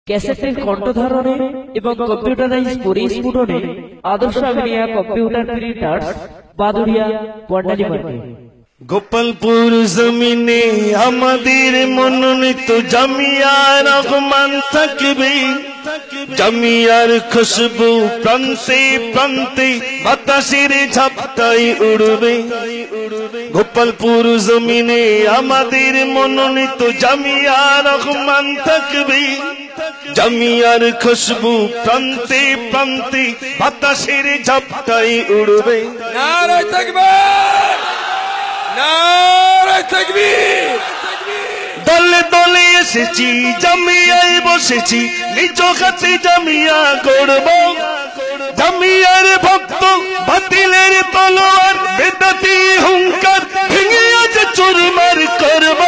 ক্যাসেটের কণ্ঠধারণে এবং কম্পিউটারাইজ পরিস্ফুটনে আদর্শ media computer printers Baduria বর্ণালী market. Gopalpur জমিনে আমাদের মনোনীত জামিয়া রহমান থাকবে, জামিয়ার খুশবু প্রান্তে প্রান্তে বাতাসের ঝাপটাই উড়বে। গোপালপুর জমিনে আমাদের মনোনীত জামিয়া রহমান থাকবে, জামিয়ার খুশবু প্রান্তে প্রান্তে বাতাসের ঝাপটাই উড়বে। নারে তাকবীর, নারে তাকবীর। দলে দলে এসেছি, জামিয়ায় বসেছি, নিজ হাতে জামিয়া গড়ব। জামিয়ার ভক্ত বাতিলের তলোয়ার, বেদাতি হুঙ্কার ভেঙে আজ চুরমার করব।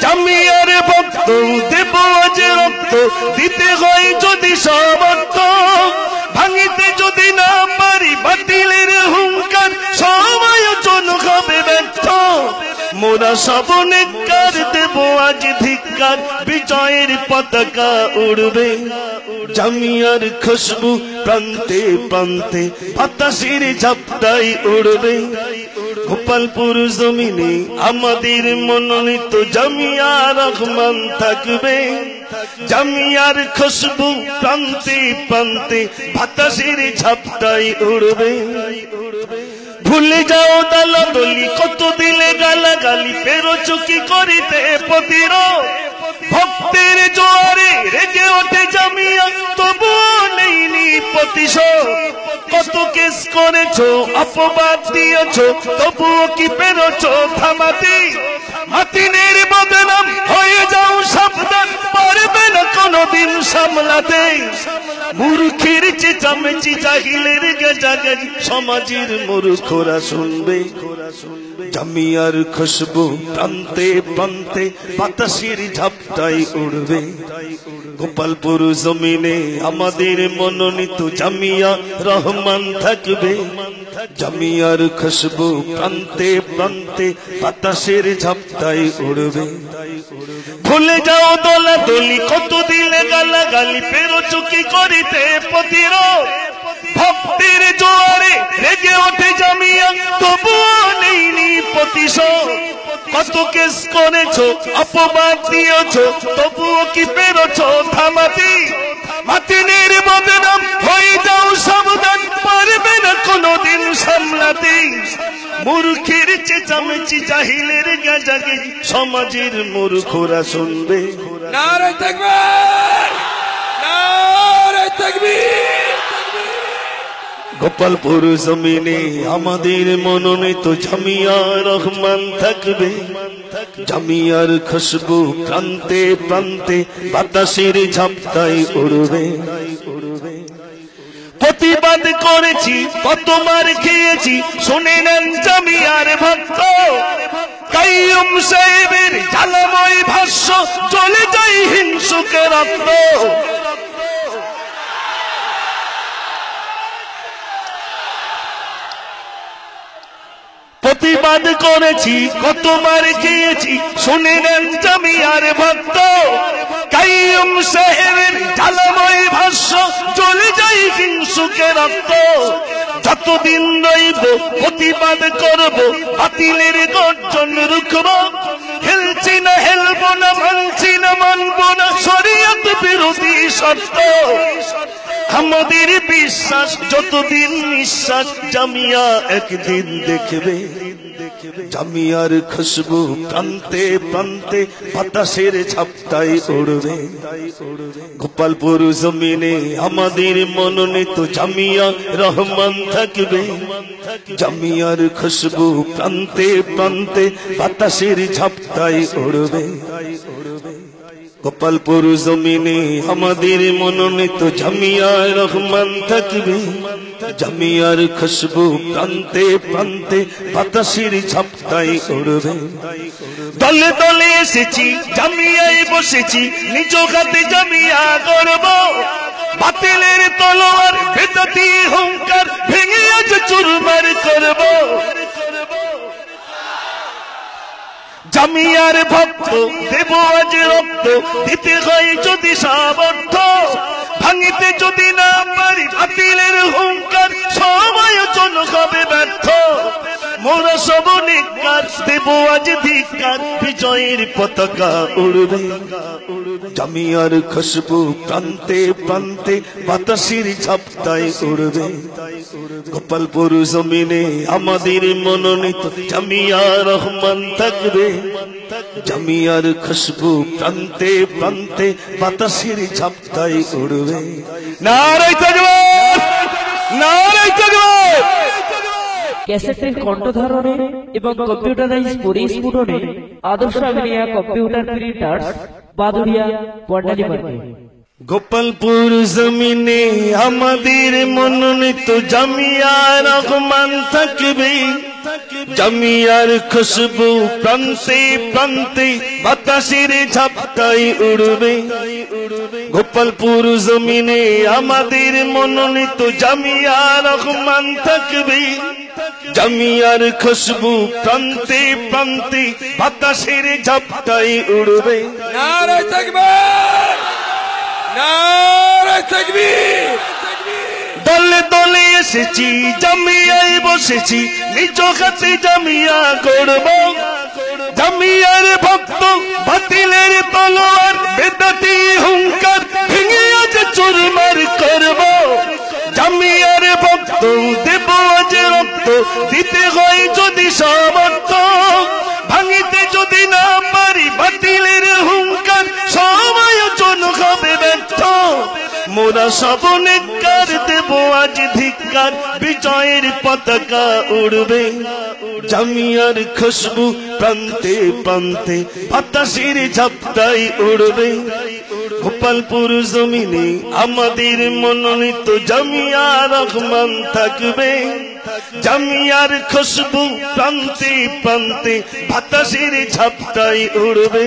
জামিয়ার ভক্ত দেব আজ রক্ত, দিতে হয় যদি সমর্থ, ভাঙিতে যদি না পারি বাতিলের হুঙ্কার, সমায়োজন হবে ব্যর্থ। মোরা সব নেককার দেব আজ ধিক্কার, বিজয়ের পতাকা উড়বে। জামিয়ার খুশবু প্রান্তে প্রান্তে বাতাসের ঝাপটাই উড়বে। গোপালপুর জমিনে আমাদের মনোনীত জামিয়া রহমান থাকবে, জামিয়ার খুশবু প্রান্তে প্রান্তে বাতাসের ঝাপটাই উড়বে। ভুলে যাও দালাদলি, কত দিলে গালাগালি, পেরোছো কি করিতে প্রতিরোধ। ভক্তের জোয়ারে রেগে ওঠে জামিয়া, তবুও নেইনি প্রতিশোধ। কত কেস করেছো, অপবাদ দিয়েছো, তবুও কি পেরোছো থামাতে। মাতিনের বদনাম হয়ে যাও সাবধান, পারবে না কোনদিন সামলাতে। মূর্খের চেঁচামেচি, জাহিলের গেজাগেজি, সমাজের মূর্খরা শুনবে। জামিয়ার খুশবু প্রান্তে প্রান্তে বাতাসের ঝাপটাই উড়বে। গোপালপুর জমিনে আমাদের মনোনীত জামিয়া রহমান থাকবে, জামিয়ার খুশবু প্রান্তে প্রান্তে বাতাসের ঝাপটাই উড়বে। ভুলে যাও দলাদলি, কত দিলে গালাগালি, পেরোছো কি করিতে প্রতিরোধ। ভক্তের জোয়ারে রেগে ওঠে জামিয়া, তবুও নেইনি প্রতিশোধ। কত কেস করেছো, অপবাদ দিয়েছো, তবুও কি পেরোছো থামাতে। মাতিনের বদনাম হয়ে যাও সাবধান, পারবে না কোনদিন সামলাতে। মূর্খের চেঁচামেচি, জাহিলের গেজাগেজি, সমাজের মূর্খরা শুনবে। নারে তাকবীর, নারে তাকবীর। গোপালপুর জমিনে আমাদের মনোনীত জামিয়া রহমান থাকবে, জামিয়ার খুশবু প্রান্তে প্রান্তে বাতাসের ঝাপটাই উড়বে। প্রতিবাদ করেছি, কত মার খেয়েছি, শুনে নেন জামিয়ার ভক্ত। কাইয়ুম সাহেবের ঝালাময় ভাষ্য, চলে যাই হিংসুকে রক্ত। প্রতিবাদ করেছি, কত মার খেয়েছি, শুনে নেন জামিয়ার ভক্ত। কাইয়ুম সাহেবের ঝালাময় ভাষ্য, চলে যাই হিংসুকে রক্ত। যতদিন রইব প্রতিবাদ করব, বাতিলের গর্জন রুখব। হেলছি না হেলবো না, মানছি না মানবো না, শরীয়ত বিরোধী শর্ত। আমাদের বিশ্বাস যতদিন নিঃশ্বাস, জামিয়া একদিন দেখবে। জামিয়ার খুশবু প্রান্তে প্রান্তে বাতাসের ঝাপটাই উড়বে। গোপালপুর জমিনে আমাদের মনোনীত জামিয়া রহমান থাকবে, জামিয়ার খুশবু প্রান্তে প্রান্তে বাতাসের ঝাপটাই উড়বে। গোপালপুর জমিনে আমাদের মনোনীত জামিয়া রহমান থাকবে, জামিয়ার খুশবু প্রান্তে প্রান্তে বাতাসের ঝাপটাই উড়বে। দলে দলে এসেছি, জামিয়ায় বসেছি, নিজ হাতে জামিয়া গড়ব। বাতিলের তলোয়ার, বেদাতি হুঙ্কার ভেঙে আজ চুরমার করব। জামিয়ার ভক্ত দেব আজ রক্ত, দিতে হয় যদি সামর্থ্য, ভাঙিতে যদি না পারি বাতিলের হুঙ্কার, সব আয়োজন হবে ব্যর্থ। মোরা সব নিকার দেব আজ ধিক্কার, বিজয়ের পতাকা উড়বে। জামিয়ার খুশবু প্রান্তে প্রান্তে বাতাসের ঝাপটায় উড়বে। গোপালপুর জমিনে আমাদের মনোনীত জামিয়া রহমান থাকবে। জামিয়ার খুশবু প্রান্তে প্রান্তে বাতাসের ঝাপটায় উড়বে। নারায়ে তাকবীর, নারায়ে তাকবীর। ক্যাসেটের কণ্ঠধারণে এবং কম্পিউটারাইজ পরিস্ফুটনে আদর্শ আমিনিয়া কম্পিউটার প্রিন্টার্স, বাদুড়িয়া, বর্ণালী মার্কেট। গোপালপুর জমিনে আমাদের মনোনীত জামিয়া রহমান থাকবে। জামিয়ার খুশবু প্রান্তে প্রান্তে বাতাসের ঝাপটায় উড়বে। গোপালপুর জমিনে আমাদের মনোনীত জামিয়া রহমান থাকবে। জামিয়ার খুশবু প্রান্তে প্রান্তে বাতাসের ঝাপটায় উড়বে। নারায়ে তাকবীর, নারায়ে তাকবীর। দলে দলে এসেছি জামিয়ায় বসেছি, নিজ হাতে জামিয়া গড়ব। জামিয়ার ভক্ত বাতিলের তলোয়ার, বেদাতি হুঙ্কার ভেঙে আজ চুরমার করব। জামিয়ার ভক্ত দেব আজ রক্ত, দিতে হয় যদি সামর্থ্য, ভাঙিতে যদি না পারি বাতিলের হুঙ্কার, সব আয়োজন হবে ব্যর্থ। মোরা সব নিকার দেব আজ ধিক্কার, বিজয়ের পতাকা উড়বে। জামিয়ার খুশবু প্রান্তে প্রান্তে বাতাসের ঝাপটায় উড়বে। গোপালপুর জমিনে আমাদের মনোনীত জামিয়া রহমান থাকবে। জামিয়ার খুশবু প্রান্তে প্রান্তে বাতাসের ঝাপটায় উড়বে।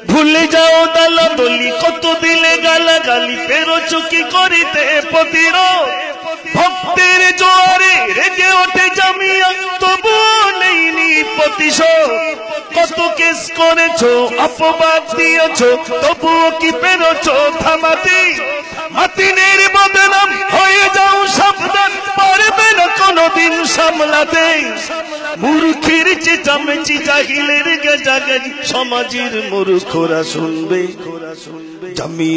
ভুলে যাও দালাদলি, কত দিলে গালাগালি, পেরোছো কি করিতে প্রতিরোধ। ভক্তের জোয়ারে রেগে ওঠে জামিয়া, তবুও নেইনি প্রতিশোধ। কত কেস করেছো, অপবাদ দিয়েছো, তবুও কি পেরোছো থামাতে। মাতিনের বদনাম হয়ে যাও সাবধান, পারবে না কোনদিন সামলাতে। মূর্খের চেঁচামেচি, জাহিলের গেজাগাজি, সমাজের মূর্খরা শুনবে। জামিয়া